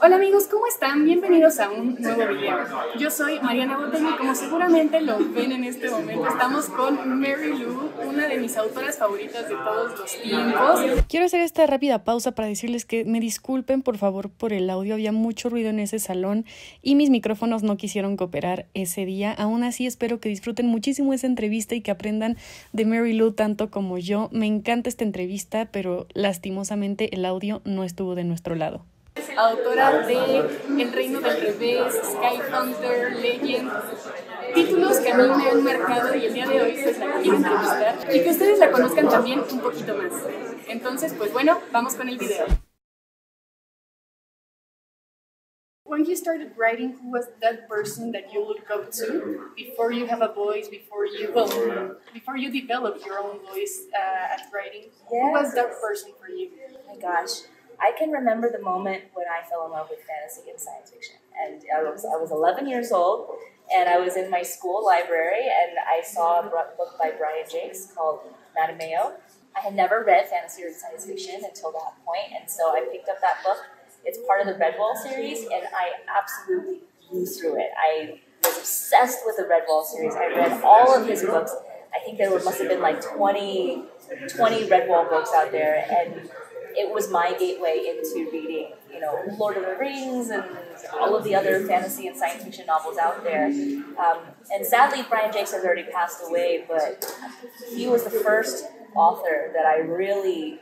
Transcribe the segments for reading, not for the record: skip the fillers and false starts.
Hola amigos, ¿cómo están? Bienvenidos a un nuevo video. Yo soy Mariana Botello y como seguramente lo ven en este momento, estamos con Marie Lu, una de mis autoras favoritas de todos los tiempos. Quiero hacer esta rápida pausa para decirles que me disculpen por favor por el audio, había mucho ruido en ese salón y mis micrófonos no quisieron cooperar ese día. Aún así espero que disfruten muchísimo esa entrevista y que aprendan de Marie Lu tanto como yo. Me encanta esta entrevista, pero lastimosamente el audio no estuvo de nuestro lado. Autora de El reino del revés, Sky Hunter, Legend, títulos que a mí me han marcado y el día de hoy pues la quiero entrevistar y que ustedes la conozcan también un poquito más. Entonces, pues bueno, vamos con el video. When you started writing, who was that person that you look up to before you have a voice, before you develop your own voice at writing? Yes. Who was that person for you? Oh my gosh. I can remember the moment when I fell in love with fantasy and science fiction. And I was 11 years old, and I was in my school library, and I saw a book by Brian Jakes called Madame Mayo. I had never read fantasy or science fiction until that point, and so I picked up that book. It's part of the Redwall series, and I absolutely blew through it. I was obsessed with the Redwall series. I read all of his books. I think there must have been like 20 Redwall books out there, and it was my gateway into reading, Lord of the Rings and all of the other fantasy and science fiction novels out there. And sadly, Brian Jakes has already passed away, but he was the first author that I really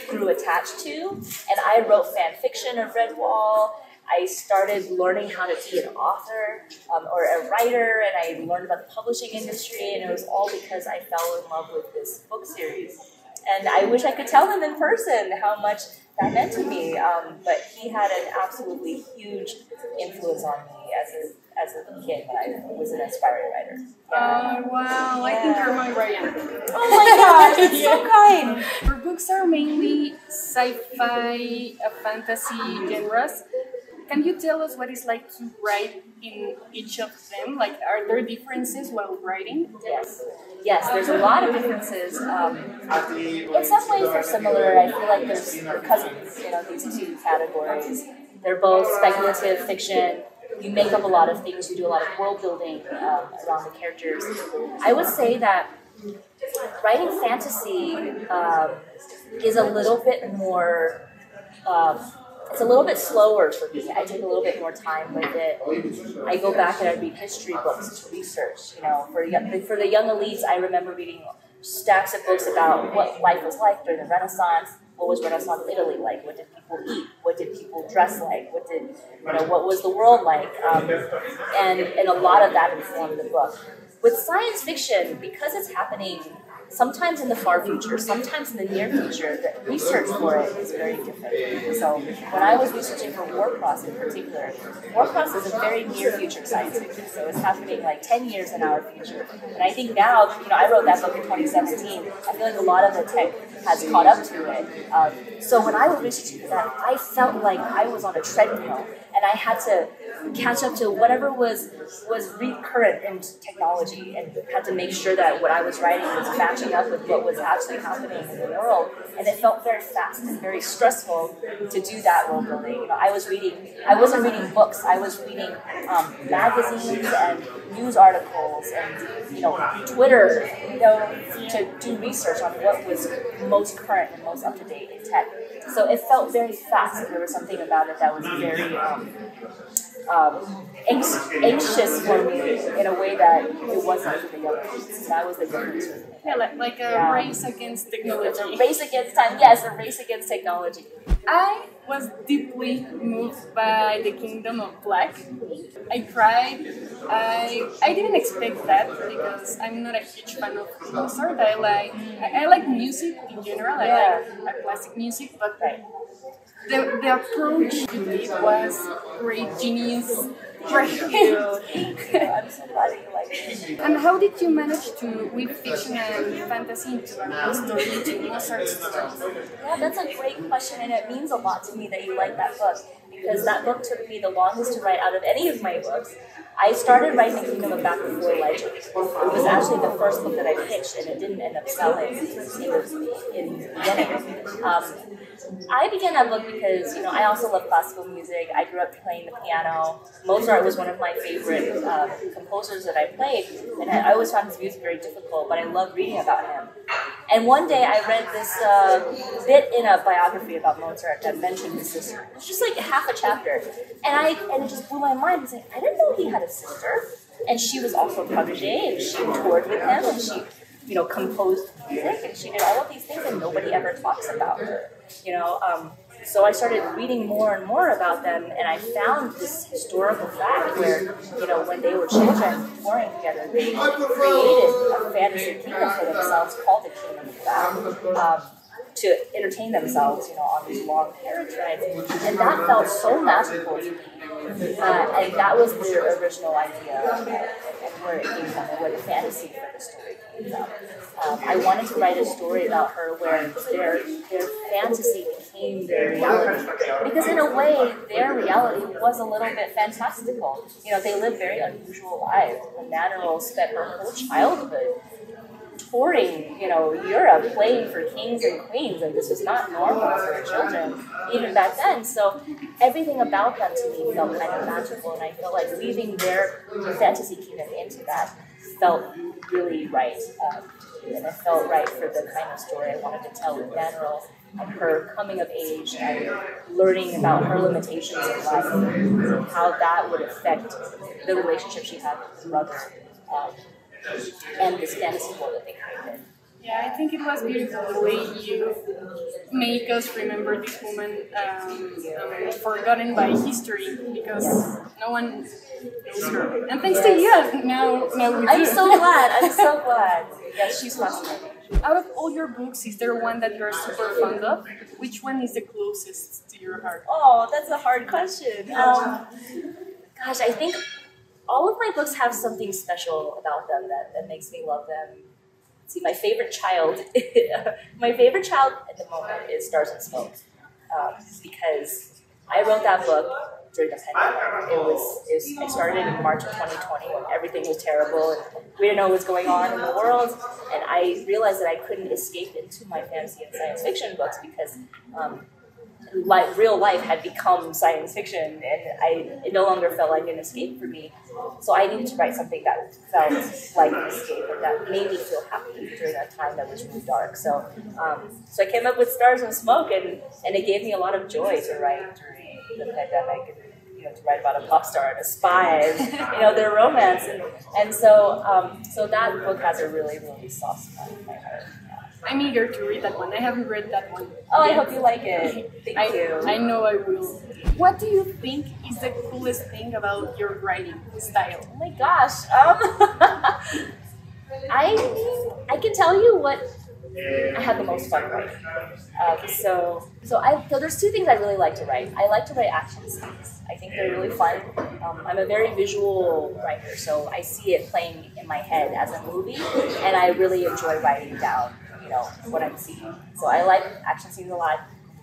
grew attached to. And I wrote fan fiction of Redwall. I started learning how to be an author or a writer, and I learned about the publishing industry, and it was all because I fell in love with this book series. And I wish I could tell him in person how much that meant to me. But he had an absolutely huge influence on me as a kid when I was an aspiring writer. Yeah. Oh, wow. Yeah. I think you're my Mariana. Oh my gosh, that's so kind. Her books are mainly sci-fi, fantasy genres. Can you tell us what it's like to write in each of them? Like, are there differences while writing? Yes, there's a lot of differences. In some ways they're similar. I feel like they're cousins, these two categories. They're both speculative fiction. You make up a lot of things. You do a lot of world building around the characters. I would say that writing fantasy is a little bit more... it's a little bit slower for me. I take a little bit more time with it. I go back and I read history books to research. For the young elites, I remember reading stacks of books about what life was like during the Renaissance. What was Renaissance Italy like? What did people eat? What did people dress like? What was the world like? And a lot of that informed the book. With science fiction, because it's happening sometimes in the far future, sometimes in the near future, the research for it is very different. So when I was researching for Warcross in particular, Warcross is a very near future science fiction, so it's happening like 10 years in our future. And I think now, I wrote that book in 2017, I feel like a lot of the tech has caught up to it. So when I was researching for that, I felt like I was on a treadmill, and I had to catch up to whatever was recurrent in technology, and had to make sure that what I was writing was matching up with what was actually happening in the world. And it felt very fast and very stressful to do that world building. I wasn't reading books, I was reading magazines and news articles and Twitter, to do research on what was most current and most up to date in tech. So it felt very fast, and there was something about it that was very anxious for me in a way that it wasn't for the younger kids. That was the difference for me. Yeah, like a race against technology. It's a race against time. Yes, a race against technology. I was deeply moved by The Kingdom of Black. I cried. I didn't expect that because I'm not a huge fan of Mozart. I like music in general. I like classic music, but the approach you did was great, genius. Right. Thank you. I'm so glad that you like it. And how did you manage to weave fiction and fantasy into a story to Mozart's story? Yeah, that's a great question, and it means a lot to me that you like that book, because that book took me the longest to write out of any of my books. I started writing The Kingdom of Back Before Legend. It was actually the first book that I pitched, and it didn't end up selling in the beginning. I began that book because, I also love classical music. I grew up playing the piano. Mozart was one of my favorite composers that I played, and I always found his music very difficult, but I loved reading about him. And one day I read this bit in a biography about Mozart that mentioned his sister. It was just like half a chapter. And it just blew my mind. I was like, I didn't know he had a sister. And she was also a protege, and she toured with him, and she, composed music, and she did all of these things, and nobody ever talks about her. So I started reading more and more about them, and I found this historical fact where, when they were children touring together, they created a fantasy kingdom for themselves called the Kingdom of Back, to entertain themselves, on these long carriage rides. And that felt so magical to me. And that was the original idea and where it came from, and where the fantasy for the story came from. I wanted to write a story about her where their fantasy became their reality. Because in a way, their reality was a little bit fantastical. They lived very unusual lives. Mariana spent her whole childhood touring, Europe, playing for kings and queens, and this was not normal for children, even back then. So everything about them to me felt kind of magical, and I felt like weaving their fantasy kingdom into that felt really right. And it felt right for the kind of story I wanted to tell with Mariana and her coming of age and learning about her limitations in life and how that would affect the relationship she had with her brother. And this fantasy world that they created. Yeah, I think it was beautiful the way you make us remember this woman forgotten by history, because no one knows her. And thanks to you, now we do. I'm so glad. Yes, she's fascinating. Out of all your books, is there one that you're super fond of? Which one is the closest to your heart? Oh, that's a hard question. Gosh, I think all of my books have something special about them that makes me love them. Let's see, my favorite child at the moment is Stars and Smoke, because I wrote that book during the pandemic. I started in March of 2020 when everything was terrible and we didn't know what was going on in the world, and I realized that I couldn't escape into my fantasy and science fiction books because real life had become science fiction, and it no longer felt like an escape for me. So I needed to write something that felt like an escape and that made me feel happy during a time that was really dark. So I came up with Stars and Smoke, and it gave me a lot of joy to write during the pandemic, and to write about a pop star and a spy, and their romance, and so that book has a really, really soft spot in my heart. I'm eager to read that one. I haven't read that one. Oh, I hope you like it. Thank you. I know I will. What do you think is the coolest thing about your writing style? Oh my gosh. I can tell you what I had the most fun writing. So there's two things I really like to write. I like to write action scenes. I think they're really fun. I'm a very visual writer, so I see it playing in my head as a movie, and I really enjoy writing down what I'm seeing. So I like action scenes a lot.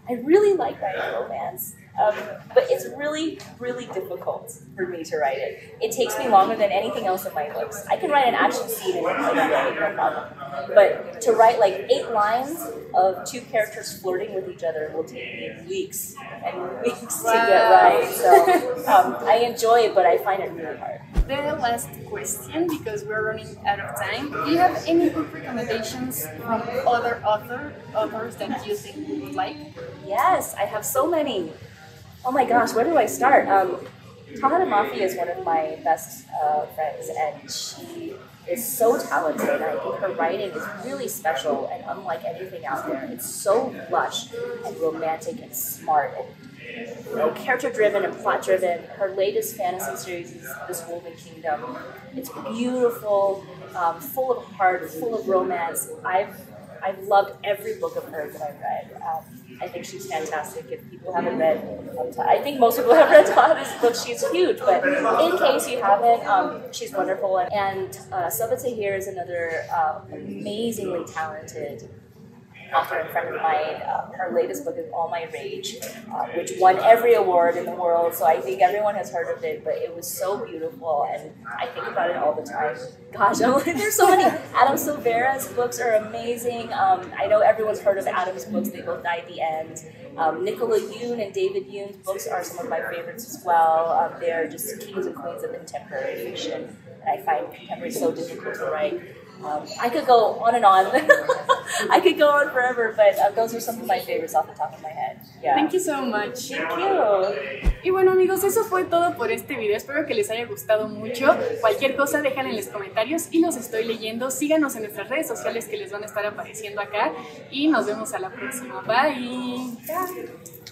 I really like writing romance, but it's really, really difficult for me to write it. It takes me longer than anything else in my books. I can write an action scene in a day, no problem. But to write like 8 lines of 2 characters flirting with each other will take me weeks and weeks to get right. So I enjoy it, but I find it really hard. The last question, because we're running out of time. Do you have any book recommendations from other authors that you think you would like? Yes, I have so many. Oh my gosh, where do I start? Tahana Mafi is one of my best friends, and she is so talented. I think her writing is really special and unlike anything out there. It's so lush and romantic and smart and character-driven and plot-driven. Her latest fantasy series is This Woven Kingdom. It's beautiful, full of heart, full of romance. I've loved every book of hers that I've read. I think she's fantastic. If people haven't read, I think most people have read Todd's book. She's huge, but in case you haven't, she's wonderful. And Sabaa Tahir is another amazingly talented author and friend of mine. Her latest book is All My Rage, which won every award in the world, so I think everyone has heard of it, but it was so beautiful, and I think about it all the time. Gosh, there's so many. Adam Silvera's books are amazing. I know everyone's heard of Adam's books. They both die at the end. Nicola Yoon and David Yoon's books are some of my favorites as well. They're just kings and queens of contemporary fiction, and I find contemporary so difficult to write. I could go on and on. I could go on forever, but those are some of my favorites off the top of my head. Yeah. Thank you so much. Thank you. Y bueno, amigos, eso fue todo por este video. Espero que les haya gustado mucho. Cualquier cosa dejan en los comentarios y los estoy leyendo. Síganos en nuestras redes sociales que les van a estar apareciendo acá y nos vemos a la próxima. Bye. Chao.